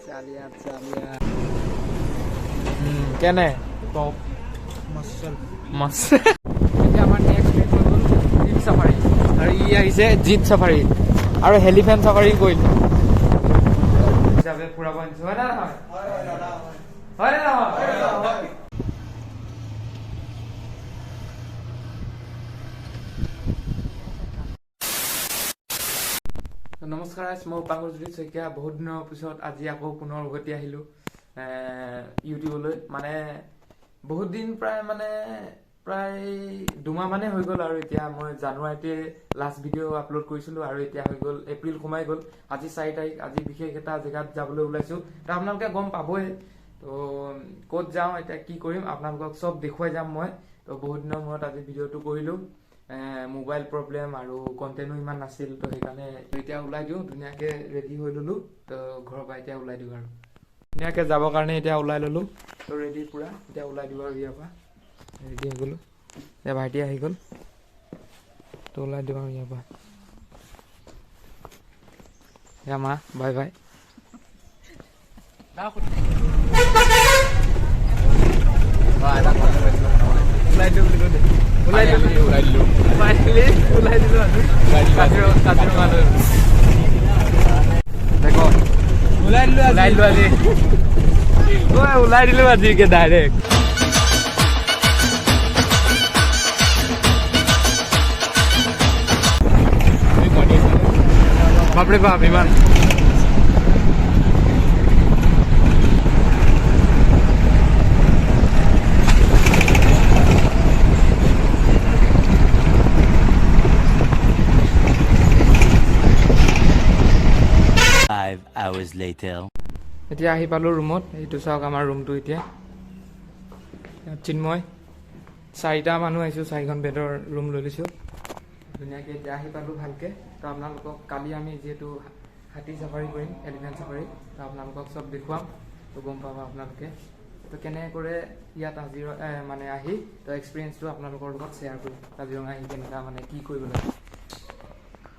চালিয়া চালিয়া কেনে টপ মাছ এতিয়া আমাৰ নেক্সট ট্ৰিপ হৈ গ'ল জিপ চাফাৰী আৰু ই আহিছে জিপ চাফাৰী আৰু হেলিফেণ্ট চাফাৰী কৰিলোঁ হিচাপে ফুৰাব আনিছোঁ হয় নে নহয় হয় নে নহয় নমস্কাৰ মই উপাংশুজ্যোতি শইকীয়া বহুত দিনৰ পিছত আজি আকৌ পুনৰ উভতি আহিলোঁ ইউটিউবলৈ মানে বহুত দিন প্ৰায় 2 মাহ মানে হৈ গ'ল আৰু এতিয়া মই জানুৱাৰীতে লাষ্ট ভিডিঅ' আপলোড কৰিছিলোঁ আৰু এতিয়া হৈ গ'ল এপ্ৰিল সোমাই গ'ল আজি 4 তাৰিখ আজি বিশেষ এটা জেগাত যাবলৈ ওলাইছোঁ তো আপোনালোকে গম পাবই তো ক'ত যাওঁ এতিয়া কি কৰিম আপোনালোকক চব দেখুৱাই যাম মই তো বহুত দিনৰ মূৰত আজি ভিডিঅ'টো কৰিলোঁ মোবাইল প্ৰব্লেম আৰু কণ্টেণ্টো ইমান নাছিল তো সেইকাৰণে এতিয়া ওলাই দিওঁ ধুনীয়াকৈ ৰেডি হৈ ল'লোঁ তো ঘৰৰ পৰা এতিয়া ওলাই দিওঁ আৰু ধুনীয়াকৈ যাবৰ কাৰণে এতিয়া ওলাই ল'লোঁ তো ৰেডি পূৰা এতিয়া ওলাই দিওঁ আৰু ইয়াৰ পৰা ৰেডি হৈ গ'লোঁ এতিয়া ভাইটি আহি গ'ল তো ওলাই দিওঁ আৰু ইয়াৰ পৰা এতিয়া মা বাই বাই ওলাই দিওঁ বুলি কৈছে ওলাই দিলোঁ কাজিৰঙা দেখো ওলাই দিলোঁ আজিকে ডাইৰেক্ট বাপৰে বাপ ইমান এতিয়া আহি পালোঁ ৰুমত এইটো চাওক আমাৰ ৰুমটো এতিয়া চিন্ময় 4টা মানুহ আহিছোঁ 4খন বেডৰ ৰুম লৈ লৈছোঁ ধুনীয়াকৈ এতিয়া আহি পালোঁ ভালকৈ তো আপোনালোকক কালি আমি যিহেতু হাতী চাফাৰী কৰিম এলিফেণ্ট চাফাৰী তো আপোনালোকক চব দেখুৱাম তো গম পাব আপোনালোকে তো কেনেকৈ কৰে ইয়াত মানে আহি তো এক্সপিৰিয়েঞ্চটো আপোনালোকৰ লগত শ্বেয়াৰ কৰিম কাজিৰঙা আহি কেনেকুৱা মানে কি কৰিব লাগে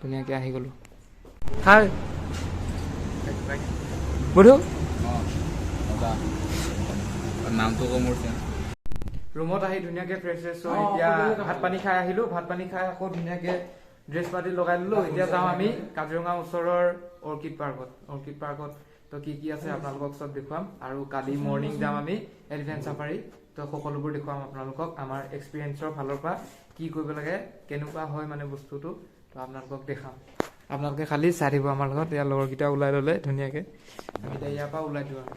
ধুনীয়াকৈ আহি গ'লোঁ হাই বধু নামটো কম ৰুমত আহি ধুনীয়াকৈ ফ্ৰেছ হৈ এতিয়া ভাত পানী খাই আহিলোঁ ভাত পানী খাই আকৌ ধুনীয়াকৈ ড্ৰেছ পাতি লগাই ল'লোঁ এতিয়া যাওঁ আমি কাজিৰঙা ওচৰৰ অৰ্কিড পাৰ্কত তো কি আছে আপোনালোকক চব দেখুৱাম আৰু কালি মৰ্ণিং যাম আমি এলিফেণ্ট চাফাৰী তো সকলোবোৰ দেখুৱাম আপোনালোকক আমাৰ এক্সপিৰিয়েঞ্চৰ ফালৰ পৰা কি কৰিব লাগে কেনেকুৱা হয় মানে বস্তুটো তো আপোনালোকক দেখাম আপোনালোকে খালি চাই দিব আমাৰ লগত ইয়াৰ লগৰকেইটা ওলাই ল'লে ধুনীয়াকৈ আমি এতিয়া ইয়াৰ পৰা ওলাই দিওঁ আৰু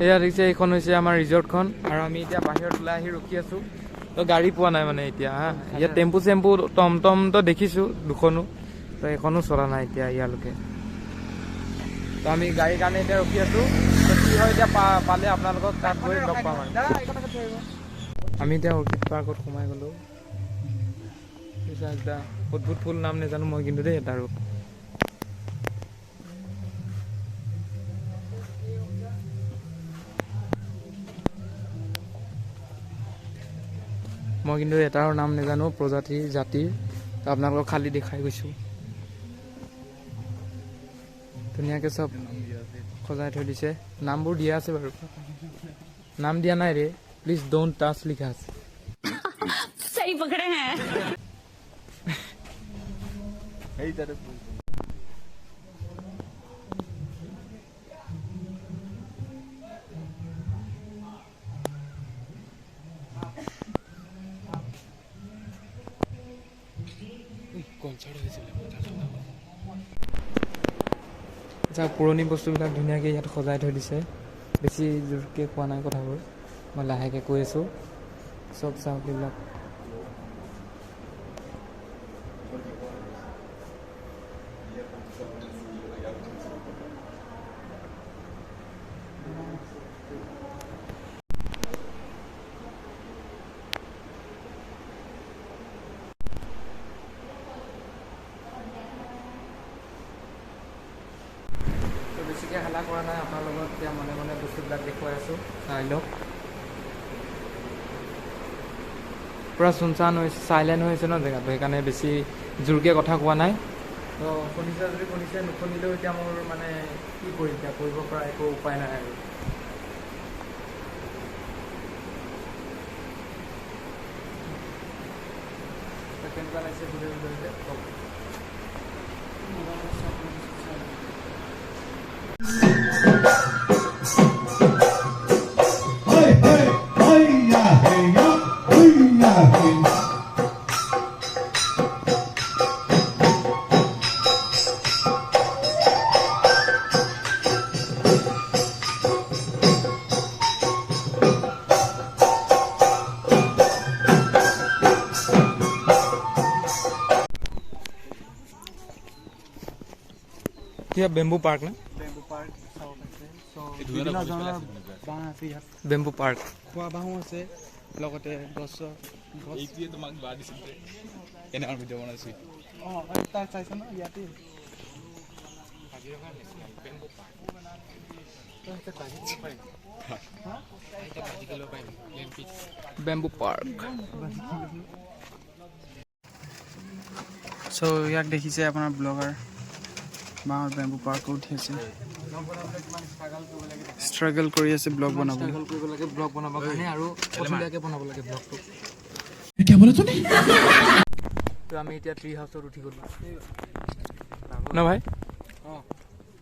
এয়া দেখিছে এইখন হৈছে আমাৰ ৰিজৰ্টখন আৰু আমি এতিয়া বাহিৰত ওলাই আহি ৰখি আছোঁ তো গাড়ী পোৱা নাই মানে এতিয়া হা ইয়াত টেম্পু চেম্পু টমটমটো দেখিছোঁ দুখনো তো এখনো চলা নাই এতিয়া ইয়ালৈকে তো আমি গাড়ীৰ কাৰণে এতিয়া ৰখি আছোঁ তো কি হয় এতিয়া পালে আপোনালোকক তাত গৈ লগ পাম আৰু আমি এতিয়া অৰ্কিড পাৰ্কত সোমাই গ'লোঁ এটা অদ্ভুত ফুল নাম নাজানো মই কিন্তু দেই এটা আৰু মই কিন্তু এটাৰ নাম নাজানো প্ৰজাতিৰ জাতিৰ তো আপোনালোকক খালি দেখাই গৈছোঁ ধুনীয়াকৈ চব সজাই থৈ দিছে নামবোৰ দিয়া আছে বাৰু নাম দিয়া নাই ৰে প্লিজ ডোন্ট টাচ লিখা আছে सही पकड़े हैं পুৰণি বস্তুবিলাক ধুনীয়াকৈ ইয়াত সজাই থৈ দিছে বেছি জোৰকৈ কোৱা নাই কথাবোৰ মই লাহেকৈ কৈ আছোঁ চব চাওক এইবিলাক বেছিকৈ হাল্লা কৰা নাই আপোনাৰ লগত এতিয়া মনে মনে বস্তুবিলাক দেখুৱাই আছোঁ চাই লওক পুৰা চুনচান হৈছে চাইলেণ্ট হৈছে ন জেগাটো সেইকাৰণে বেছি জোৰকৈ কথা কোৱা নাই তো শুনিছে যদি শুনিছে, নুশুনিলেও এতিয়া মোৰ মানে কি কৰিম, এতিয়া কৰিব পৰা একো উপায় নাই আৰু। কেনেকুৱা লাগিছে ভিডিঅ' ভিডিঅ'তে কওক। কিবা বেম্বু পাৰ্ক না? বেম্বু পাৰ্ক চাব পাৰিছে। চ' বিভিন্ন ধৰণৰ বাঁহ আছে ইয়াত, বেম্বু পাৰ্ক খোৱা বাঁহো আছে, লগতে গছ। এইটোৱে তোমাক বাদ দিছিল যে কেনেকুৱা ভিডিঅ' বনাইছিল। অঁ তাৰ চাইছে ন ইয়াতে। Bamboo park. চ' ইয়াক দেখিছে আপোনাৰ ব্লগাৰ বাঁহৰ বেম্বু পাৰ্কো উঠি আছে, ষ্ট্ৰাগল কৰি আছে ব্লগ বনাবলৈ। ষ্ট্ৰাগল কৰিব লাগে ব্লগ বনাবৰ কাৰণে, আৰু পচন্দীয়াকৈ বনাব লাগে ব্লগটো। তো আমি এতিয়া ট্ৰি হাউচত উঠি গ'লোঁ ন ভাই? অঁ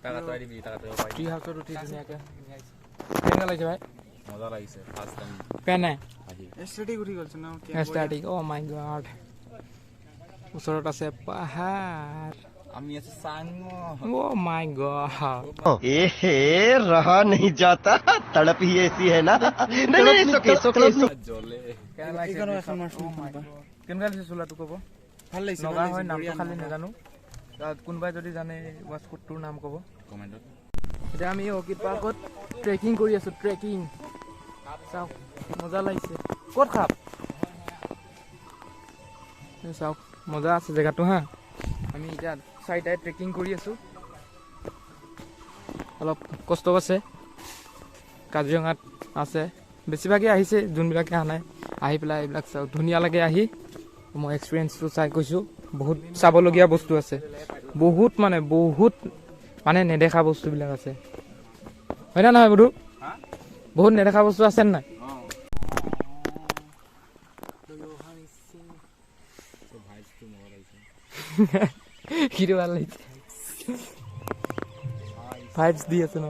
টাকা তই দিবি, টাকা তই পাই। ট্ৰি হাউচত উঠি ধুনীয়াকৈ কেনেকুৱা লাগিছে ভাই? মজা লাগিছে ফাৰ্ষ্ট টাইম পেন নাই আহি। এষ্টেটিক উঠি গ'লছে ন। ষ্টাৰ্টিং। অ' মাই গড, ওচৰত আছে পাহাৰ। আমি আছো চাং। অ' মাই গড, रहा नहीं जाता तड़प ही ऐसी है ना नहीं नहीं জ্বলে এইখনো এখন মাছৰুম খাবা। কেনেকুৱা লাগিছে চোলাটো ক'ব? ভাল লাগিছে, নগা হয় নামটো খালি নাজানো। তাত কোনোবাই যদি জানে ৱাস্কোটটোৰ নাম ক'ব কমেণ্টত। এতিয়া আমি অৰ্কিড পাৰ্কত ট্ৰেকিং কৰি আছোঁ। ট্ৰেকিং চাওক, মজা লাগিছে। ক'ত খাপ? চাওক মজা আছে জেগাটো হা। আমি এতিয়া চাৰিটাই ট্ৰেকিং কৰি আছোঁ। অলপ কষ্ট আছে, কাজিৰঙাত আছে বেছিভাগেই আহিছে, যোনবিলাকে অহা নাই আহি পেলাই এইবিলাক চাওক, ধুনীয়া লাগে আহি। মই এক্সপিৰিয়েঞ্চটো চাই কৈছোঁ, বহুত চাবলগীয়া বস্তু আছে, বহুত মানে নেদেখা বস্তুবিলাক আছে, হয় না নহয় বধু? বহুত নেদেখা বস্তু আছে নাই? কিটো ভাল লাগিছে, ভাইবছ দি আছে ন?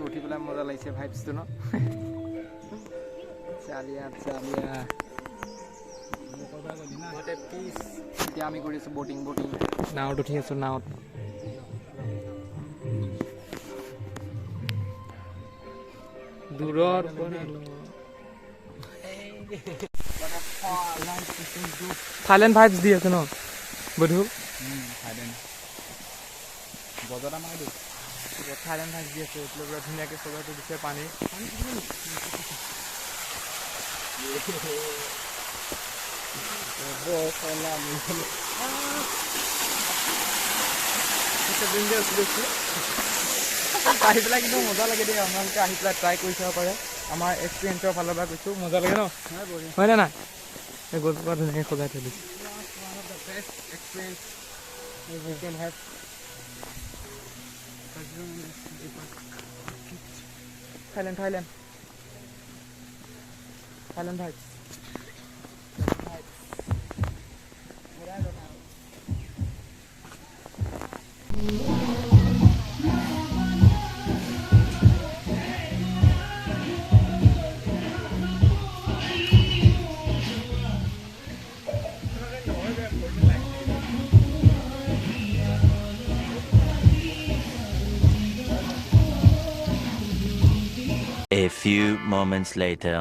উঠি পেলাই মজা লাগিছে ভাইবছটো ন? চালিয়া চালিয়া। এতিয়া আমি কৰি আছোঁ বটিং। নাৱত উঠি আছোঁ, নাৱত। দূৰৰ থাইলেণ্ড ভাইবছ দি আছে ন বধু? বজাৰত আমাৰ দিওঁ থাইলেণ্ড ভাইবছ দি আছে। এইফালে পুৰা ধুনীয়াকৈ চলাইটো দিছে পানী। আহি পেলাই কিন্তু মজা লাগে দেই, আপোনালোকে আহি পেলাই ট্ৰাই কৰি চাব পাৰে। আমাৰ এক্সপিৰিয়েঞ্চৰ ফালৰ পৰা কৈছোঁ, মজা লাগে ন? হয়নে নাই? এই গছজোপা ধুনীয়াকৈ সজাই থৈ দিছে। Thailand vibes. A few moments later.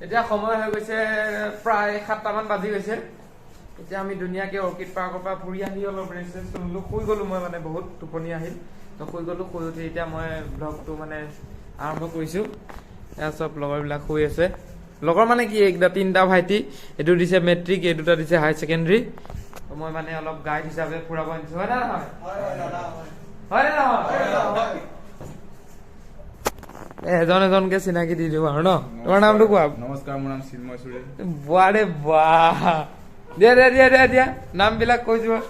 এতিয়া সময় হৈ গৈছে প্ৰায় 7টামান বাজি গৈছে। এতিয়া আমি ধুনীয়াকৈ অৰ্কিড পাৰ্কৰ পৰা ফুৰি আহি অলপ ৰেষ্ট ল'লোঁ। শুই গ'লোঁ মই, মানে বহুত টোপনি আহিল, তো শুই গ'লোঁ। শুই উঠি এতিয়া মই ব্লগটো মানে আৰম্ভ কৰিছোঁ। এয়া চব লগৰবিলাক শুই আছে। লগৰ মানে কি, 3টা ভাইটি, এইটো দিছে মেট্ৰিক, এই দুটা দিছে হায়াৰ ছেকেণ্ডেৰী। মই মানে অলপ গাইড হিচাপে ফুৰাব আনিছো হয় না নহয় হয় না নহয় এজন এজনকে চিনাকি দি দিওঁ আৰু ন তোমাৰ নামটো কোৱা নমস্কাৰ মোৰ নাম চিন্ময় চুৰে বাৰে বাহ দিয়া নাম বিলাক কৈ যোৱা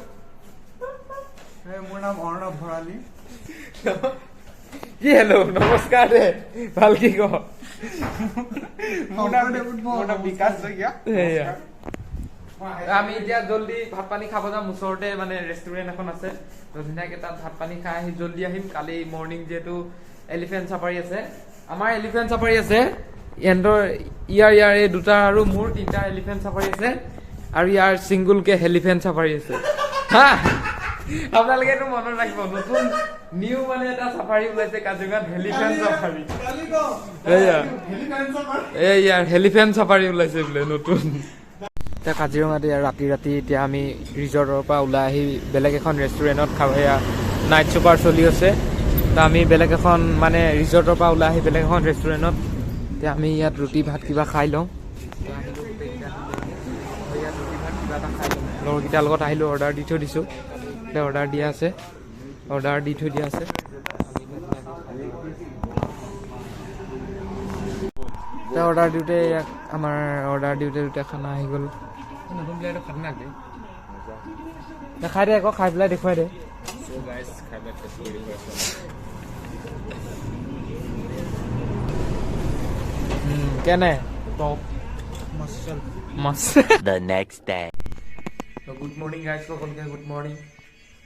মোৰ নাম অৰ্ণৱ ভৰালী কি হেল্ল' নমস্কাৰ দে ভাল কি ক মোৰ নাম বিকাশ শইকীয়া আমি এতিয়া জলদি ভাত পানী খাব যাম ওচৰতে মানে ৰেষ্টুৰেণ্ট এখন আছে তো ধুনীয়াকে তাত ভাত পানী খাই আহি জলদি আহিম কালি মৰ্ণিং যিহেতু এলিফেণ্ট চাফাৰী আছে আমাৰ এলিফেণ্ট চাফাৰী আছে ইয়াৰ এই দুটা আৰু মোৰ তিনিটা এলিফেণ্ট চাফাৰী আছে আৰু ইয়াৰ চিংগুলকে হেলিফেণ্ট চাফাৰী আছে হা আপোনালোকে এইটো মনত ৰাখিব নতুন নিউ মানে এটা চাফাৰী ওলাইছে কাজিৰঙাত হেলিফেণ্ট চাফাৰী ইয়াৰ হেলিফেণ্ট চাফাৰী ওলাইছে বোলে নতুন এতিয়া কাজিৰঙাত ৰাতি এতিয়া আমি ৰিজৰ্টৰ পৰা ওলাই আহি বেলেগ এখন ৰেষ্টুৰেণ্টত খাব এয়া নাইট চুপাৰ চলি আছে ত' আমি বেলেগ এখন মানে ৰিজৰ্টৰ পৰা ওলাই আহি বেলেগ এখন ৰেষ্টুৰেণ্টত এতিয়া আমি ইয়াত ৰুটি ভাত কিবা খাই লওঁ ইয়াত ৰুটি ভাত কিবা এটা খাই লওঁ লগৰকেইটাৰ লগত আহিলোঁ অৰ্ডাৰ দি থৈ দিছোঁ এতিয়া অৰ্ডাৰ দি থৈ দিয়া আছে এতিয়া অৰ্ডাৰ দিওঁতে আমাৰ অৰ্ডাৰ দিওঁতে খানা আহি গ'ল নতুন প্লেটৰ খানা খাই দে আকৌ খাই পেলাই দেখুৱাই দে কেনে The next day. Good morning guys সকলোকে গুড মৰ্ণিং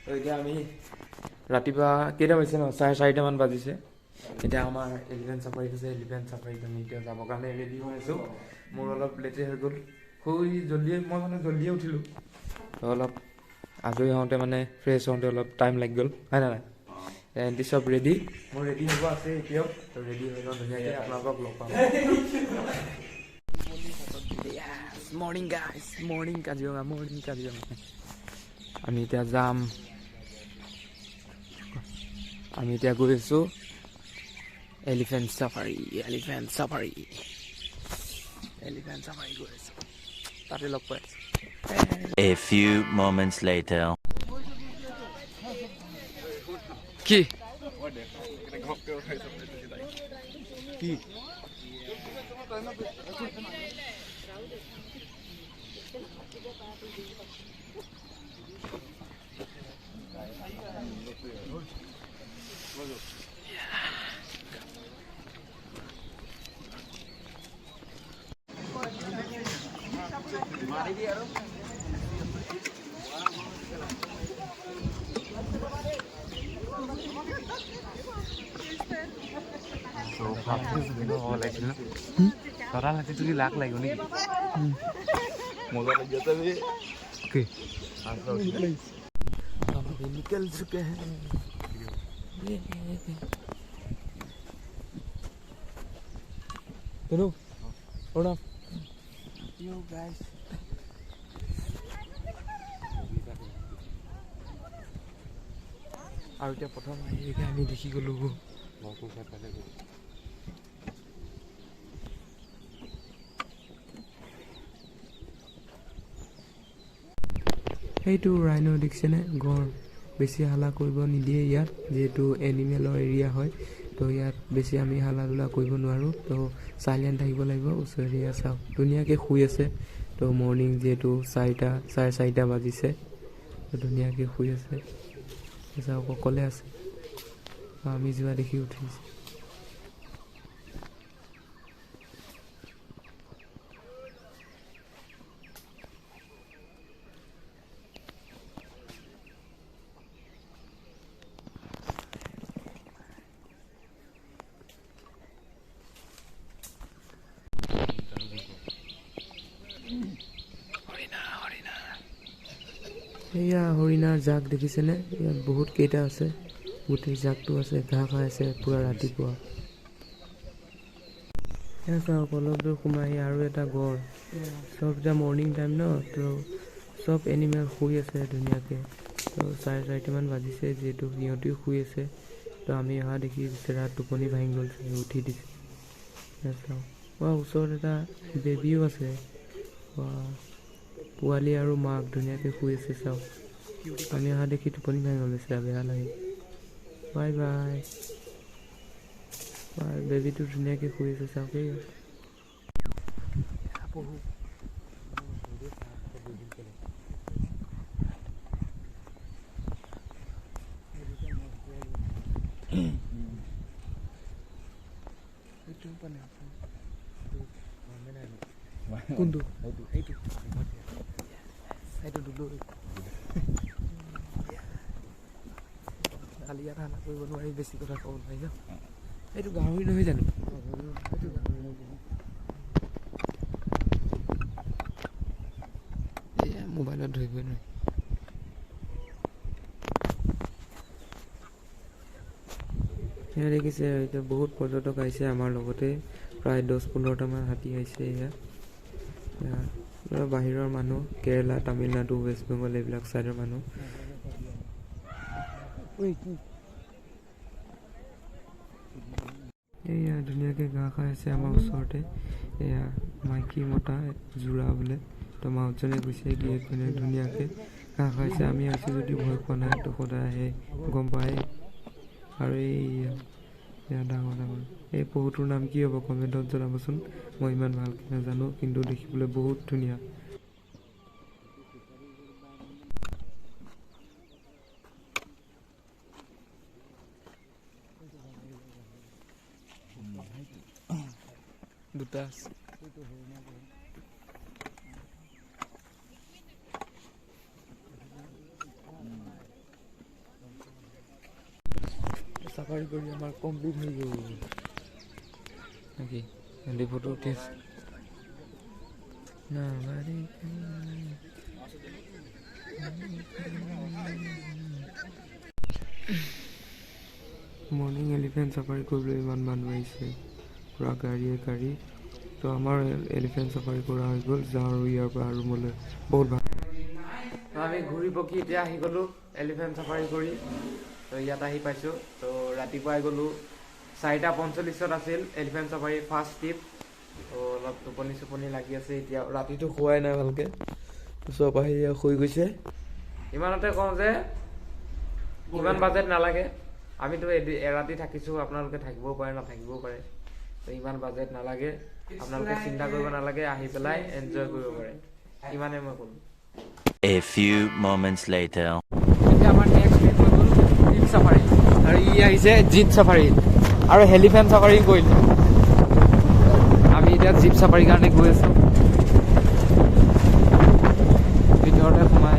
তো এতিয়া আমি ৰাতিপুৱা কেইটা বাজিছে ন 4:30মান বাজিছে এতিয়া আমাৰ এলিফেণ্ট চাফাৰীত আছে এলিফেণ্ট চাফাৰীত আমি এতিয়া যাবৰ কাৰণে ৰেডি হৈ আছোঁ মোৰ অলপ লেটে হৈ গ'ল মই মানে জল্দিয়ে উঠিলোঁ তো অলপ আজৰি হওঁতে মানে ফ্ৰেছ হওঁতে অলপ টাইম লাগি গ'ল হয় নাই এণ্টি চব ৰেডি মোৰ ৰেডি হ'ব আছে এতিয়াও তো ৰেডি হৈ লওঁ ধুনীয়াকৈ আপোনালোকক লগ পাম মৰ্ণিং গাইজ মৰ্ণিং কাজিৰঙা আমি এতিয়া যাম আমি এতিয়া গৈ আছোঁ এলিফেণ্ট চাফাৰী গৈ আছোঁ তাতে লগ পাই আছোঁ A few moments later. কি লাখ লাগিব নেকি মজা লাগি আছে निकल चुके हैं Hello. Hold on. Yo guys. আৰু এতিয়া প্ৰথম আহিলে আমি দেখি গ'লো সেইটো ৰাইনো দেখিছেনে গড় বেছি হালা কৰিব নিদিয়ে ইয়াত যেহেতু এনিমেলৰ এৰিয়া হয় তো ইয়াত বেছি আমি হালা ধুলা কৰিব নোৱাৰোঁ তো চাইলেণ্ট থাকিব লাগিব ওচৰতে চাওক ধুনীয়াকৈ শুই আছে তো মৰ্ণিং যিহেতু 4:30 বাজিছে তো ধুনীয়াকৈ শুই আছে চাওক অকলে আছে আমি যোৱা দেখি উঠিছে এয়া হৰিণাৰ জাক দেখিছেনে ইয়াত বহুত কেইটা আছে গোটেই জাকটো আছে ঘাঁহ খাই আছে পুৰা ৰাতিপুৱা এয়া চাওক অলপ দূৰ সোমাই আৰু এটা গড় চব এতিয়া মৰ্ণিং টাইম ন তো চব এনিমেল শুই আছে ধুনীয়াকৈ তো 4:30মান বাজিছে যিহেতু সিহঁতিও শুই আছে তো আমি অহা দেখি বিচৰা টোপনি ভাঙি গ'ল উঠি দিছে এয়া চাওক ওচৰত এটা বেবীও আছে পোৱালি আৰু মাক ধুনীয়াকৈ শুই আছে চাওক আমি অহা দেখি টোপনি ভাঙি গৈছে বেয়া লাগে বাই বাই বেবীটো ধুনীয়াকৈ শুই আছে চাওক এই কোনটো কালি ইয়াত হানা কৰিব নোৱাৰি বেছি কথা ক'ব নোৱাৰি ন এইটো গাহৰি নহয় জানো এয়া মোবাইলত ধৰিবই নোৱাৰি এয়া দেখিছে এতিয়া বহুত পৰ্যটক আহিছে আমাৰ লগতে প্ৰায় 10-15টামান হাতী আহিছে এয়া বাহিৰৰ মানুহ কেৰেলা তামিলনাডু ৱেষ্ট বেংগল এইবিলাক চাইডৰ মানুহ এয়া ধুনীয়াকৈ ঘাঁহ খাই আছে আমাৰ ওচৰতে এয়া মাইকী মতা যোৰা বোলে তো মাউতজনে গৈছে গিয়ে পিনে ধুনীয়াকৈ ঘাঁহ খাইছে আমি আছো যদি ভয় পোৱা নাই তো সদায় আহে গম পায় আৰু এয়া ডাঙৰ ডাঙৰ এই পহুটোৰ নাম কি হ'ব কমেণ্টত জনাবচোন মই ইমান ভালকৈ নাজানো কিন্তু দেখিবলৈ বহুত ধুনীয়া দুটা আছে চাফাৰী কৰি আমাৰ কমপ্লিট হৈ গ'ল নেকি হেলি ফটো উঠি আছে মৰ্ণিং এলিফেণ্ট চাফাৰী কৰিবলৈ ইমান মানুহ আহিছে পুৰা গাড়ী তো আমাৰ এলিফেণ্ট চাফাৰী কৰা হৈ গ'ল যাওঁ আৰু ইয়াৰ পৰা ৰুমলৈ বহুত ভাল আমি ঘূৰি পকি এতিয়া আহি গ'লোঁ এলিফেণ্ট চাফাৰী কৰি তো ইয়াত আহি পাইছোঁ তো ৰাতিপুৱাই গ'লোঁ 4:45 আছিল এলিফেণ্ট চাফাৰী ফাৰ্ষ্ট ট্ৰিপ তো অলপ টোপনি লাগি আছে এতিয়া ৰাতিটো শুৱাই নাই ভালকৈ চব আহি শুই গৈছে ইমানতে কওঁ যে ইমান বাজেট নালাগে আমিতো এৰাতি থাকিছোঁ আপোনালোকে থাকিবও পাৰে নাথাকিবও পাৰে তো ইমান বাজেট নালাগে আপোনালোকে চিন্তা কৰিব নালাগে আহি পেলাই এনজয় কৰিব পাৰে ইমানে মই ক'লোঁ A few moments later. এতিয়া আমাৰ নেক্সট ট্ৰিপ হৈ গ'ল জীপ চাফাৰী আৰু ই আহিছে জীপ চাফাৰী আৰু হেলিফেণ্ট চাফাৰী কৰিলোঁ আমি এতিয়া জীপ চাফাৰীৰ কাৰণে গৈ আছোঁ ভিতৰতে সোমাই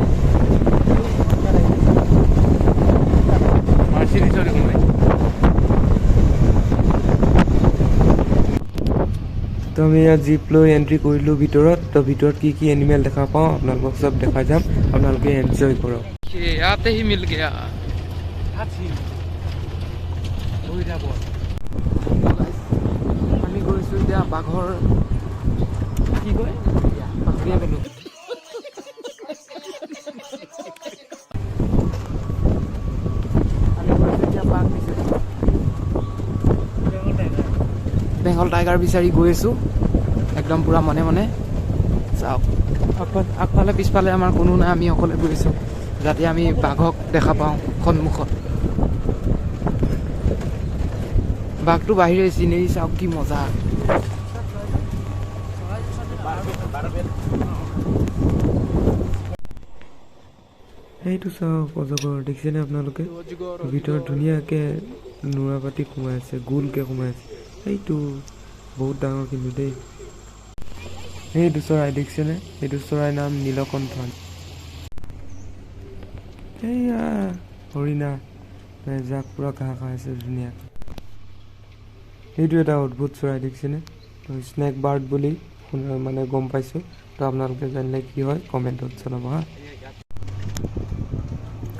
মাৰ্চিডিজতে সোমাই তো আমি ইয়াত জীপ লৈ এণ্ট্ৰি কৰিলোঁ ভিতৰত তো ভিতৰত কি কি এনিমেল দেখা পাওঁ আপোনালোকক চব দেখাই যাম আপোনালোকে এনজয় কৰক ইয়াতে হি মিল গয়া আমি গৈছোঁ এতিয়া বাঘৰ কি কয় বাঘৰীয়া গ'লোঁ আমি গৈছোঁ এতিয়া বাঘ বিচাৰি বেংগল টাইগাৰ বিচাৰি গৈ আছোঁ একদম পূৰা মনে মনে চাওক আগফালে পিছফালে আমাৰ কোনো নাই আমি অকলে গৈ আছোঁ যাতে আমি বাঘক দেখা পাওঁ সন্মুখত বাঘটো বাহিৰে চিনেৰি চাওক কি মজা সেইটো চাওক অজগৰ দেখিছেনে আপোনালোকে ভিতৰত ধুনীয়াকৈ নোৰা পাতি সোমাই আছে গোলকৈ সোমাই আছে সেইটো বহুত ডাঙৰ কিন্তু দেই সেইটো চৰাই দেখিছেনে সেইটো চৰাইৰ নাম নীলকণ্ঠন এইয়া হৰিণা জাক পূৰা ঘাঁহ খাই আছে ধুনীয়াকৈ সেইটো এটা অদ্ভুত চৰাই দেখিছেনে স্নেক বাৰ্ড বুলি মানে গম পাইছোঁ তো আপোনালোকে জানিলে কি হয় কমেণ্টত জনাব হা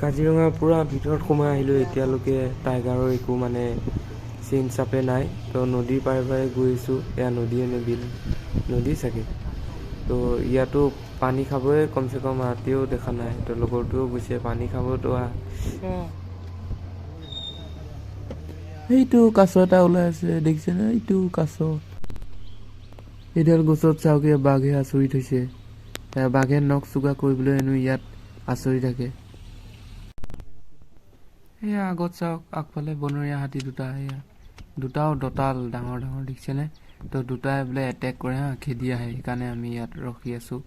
কাজিৰঙা পূৰা ভিতৰত সোমাই আহিলোঁ এতিয়ালৈকে টাইগাৰৰ একো মানে চিন চাপে নাই তো নদীৰ পাৰে পাৰে গৈছোঁ এয়া নদীয়ে নে বিল নদী চাগে তো ইয়াতো পানী খাবই কমচে কম ৰাতিও দেখা নাই তো লগৰটোও গৈছে পানী খাবতো সেইটো কাছ এটা ওলাই আছে দেখিছেনে এইটো কাছ এইডাল গছত চাওক বাঘে আচৰিত হৈছে বাঘে নখ চোকা কৰিবলৈ হেনো ইয়াত আচৰি থাকে। এয়া আগত চাওক, আগফালে বনৰীয়া হাতী দুটা, এয়া দুটাও দঁতাল ডাঙৰ ডাঙৰ দেখিছেনে? তো দুটাই বোলে এটেক কৰে হা, খেদি আহে। সেইকাৰণে আমি ইয়াত ৰখি আছোঁ।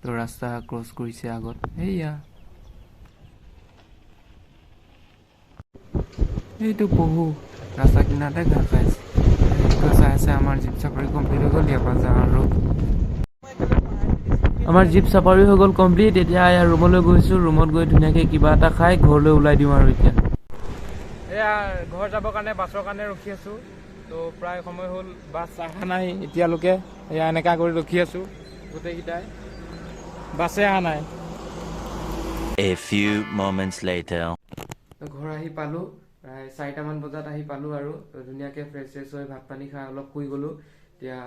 তো ৰাস্তা ক্ৰছ কৰিছে আগত, এইয়া এইটো পহু ৰাস্তা কিনাৰতে ঘাঁহ খাইছে। তো চাই আছে আমাৰ জীপ চাফাৰী কমপ্লিট হৈ গ'ল। ইয়াৰ পৰা যাওঁ আৰু আমাৰ জীপ চাফাৰী হৈ গ'ল কমপ্লিট। এতিয়া ৰুমলৈ গৈছোঁ। ৰুমত গৈ ধুনীয়াকৈ কিবা এটা খাই ঘৰলৈ ওলাই দিওঁ আৰু এতিয়া এয়া ঘৰ যাবৰ কাৰণে বাছৰ কাৰণে ৰখি আছোঁ। তো প্ৰায় সময় হ'ল, বাছ অহা নাই এতিয়ালৈকে। এয়া এনেকা কৰি ৰখি আছোঁ গোটেইকেইটাই, বাছে অহা নাই। A few moments later. ঘৰ আহি পালোঁ, প্ৰায় 4টামান বজাত আহি পালোঁ আৰু ধুনীয়াকৈ ফ্ৰেছ হৈ ভাত পানী খাই অলপ শুই গ'লোঁ। এতিয়া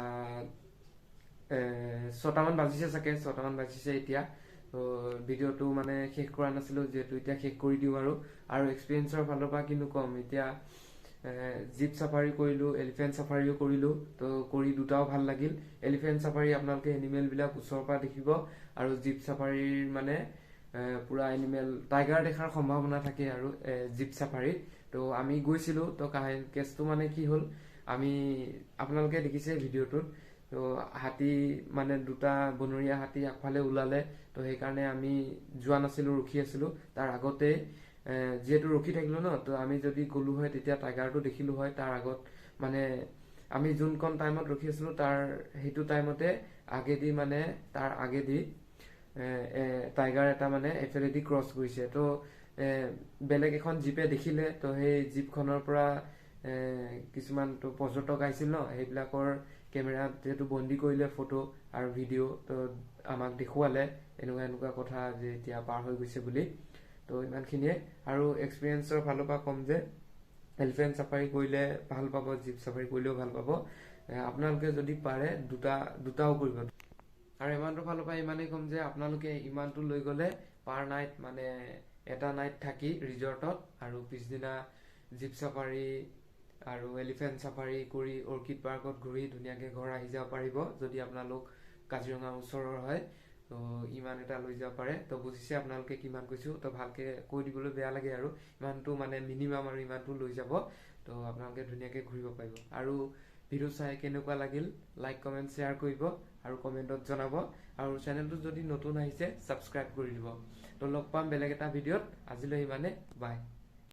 6টামান বাজিছে চাগে, 6টামান বাজিছে এতিয়া। তো ভিডিঅ'টো মানে শেষ কৰা নাছিলোঁ, যিহেতু এতিয়া শেষ কৰি দিওঁ আৰু এক্সপিৰিয়েঞ্চৰ ফালৰ পৰা কিনো ক'ম। এতিয়া জীপ চাফাৰী কৰিলোঁ, এলিফেণ্ট চাফাৰীও কৰিলোঁ। তো কৰি দুটাও ভাল লাগিল। এলিফেণ্ট চাফাৰী আপোনালোকে এনিমেলবিলাক ওচৰৰ পৰা দেখিব, আৰু জীপ চাফাৰীৰ মানে পুৰা এনিমেল টাইগাৰ দেখাৰ সম্ভাৱনা থাকে আৰু জীপ চাফাৰীত। তো আমি গৈছিলোঁ। তো কেছটো মানে কি হ'ল, আমি আপোনালোকে দেখিছে ভিডিঅ'টোত, তো হাতী মানে দুটা বনৰীয়া হাতী আগফালে ওলালে। তো সেইকাৰণে আমি যোৱা নাছিলোঁ, ৰখি আছিলোঁ। তাৰ আগতে যিহেতু ৰখি থাকিলোঁ ন, তো আমি যদি গ'লোঁ হয় তেতিয়া টাইগাৰটো দেখিলোঁ হয়। তাৰ আগত মানে আমি যোনকণ টাইমত ৰখি আছিলোঁ তাৰ সেইটো টাইমতে আগেদি মানে তাৰ আগেদি টাইগাৰ এটা মানে এফালেদি ক্ৰছ কৰিছে। তো বেলেগ এখন জীপে দেখিলে। তো সেই জীপখনৰ পৰা কিছুমান পৰ্যটক আহিছিল ন, সেইবিলাকৰ কেমেৰাত যিহেতু বন্দী কৰিলে ফটো আৰু ভিডিঅ'। তো আমাক দেখুৱালে এনেকুৱা কথা যে এতিয়া পাৰ হৈ গৈছে বুলি। তো ইমানখিনিয়ে। আৰু এক্সপিৰিয়েঞ্চৰ ফালৰ পৰা ক'ম যে এলিফেণ্ট চাফাৰী কৰিলে ভাল পাব, জীপ চাফাৰী কৰিলেও ভাল পাব। আপোনালোকে যদি পাৰে দুটাও কৰিব। আৰু ইমানটোৰ ফালৰ পৰা ইমানেই ক'ম যে আপোনালোকে ইমানটো লৈ গ'লে পাৰ নাইট মানে এটা নাইট থাকি ৰিজৰ্টত, আৰু পিছদিনা জীপ চাফাৰী আৰু এলিফেণ্ট চাফাৰী কৰি অৰ্কিড পাৰ্কত ঘূৰি ধুনীয়াকৈ ঘৰ আহি যাব পাৰিব, যদি আপোনালোক কাজিৰঙা ওচৰৰ হয়। তো ইমান এটা লৈ যাব পাৰে। তো বুজিছে আপোনালোকে কিমান কৈছোঁ। তো ভালকৈ কৈ দিবলৈ বেয়া লাগে আৰু ইমানটো মানে মিনিমাম, আৰু ইমানটো লৈ যাব। তো আপোনালোকে ধুনীয়াকৈ ঘূৰিব পাৰিব। আৰু ভিডিঅ' চাই কেনেকুৱা লাগিল লাইক কমেণ্ট শ্বেয়াৰ কৰিব আৰু কমেণ্টত জনাব। আৰু চেনেলটো যদি নতুন আহিছে ছাবস্ক্ৰাইব কৰি দিব। তো লগ পাম বেলেগ এটা ভিডিঅ'ত। আজিলৈ ইমানে, বাই।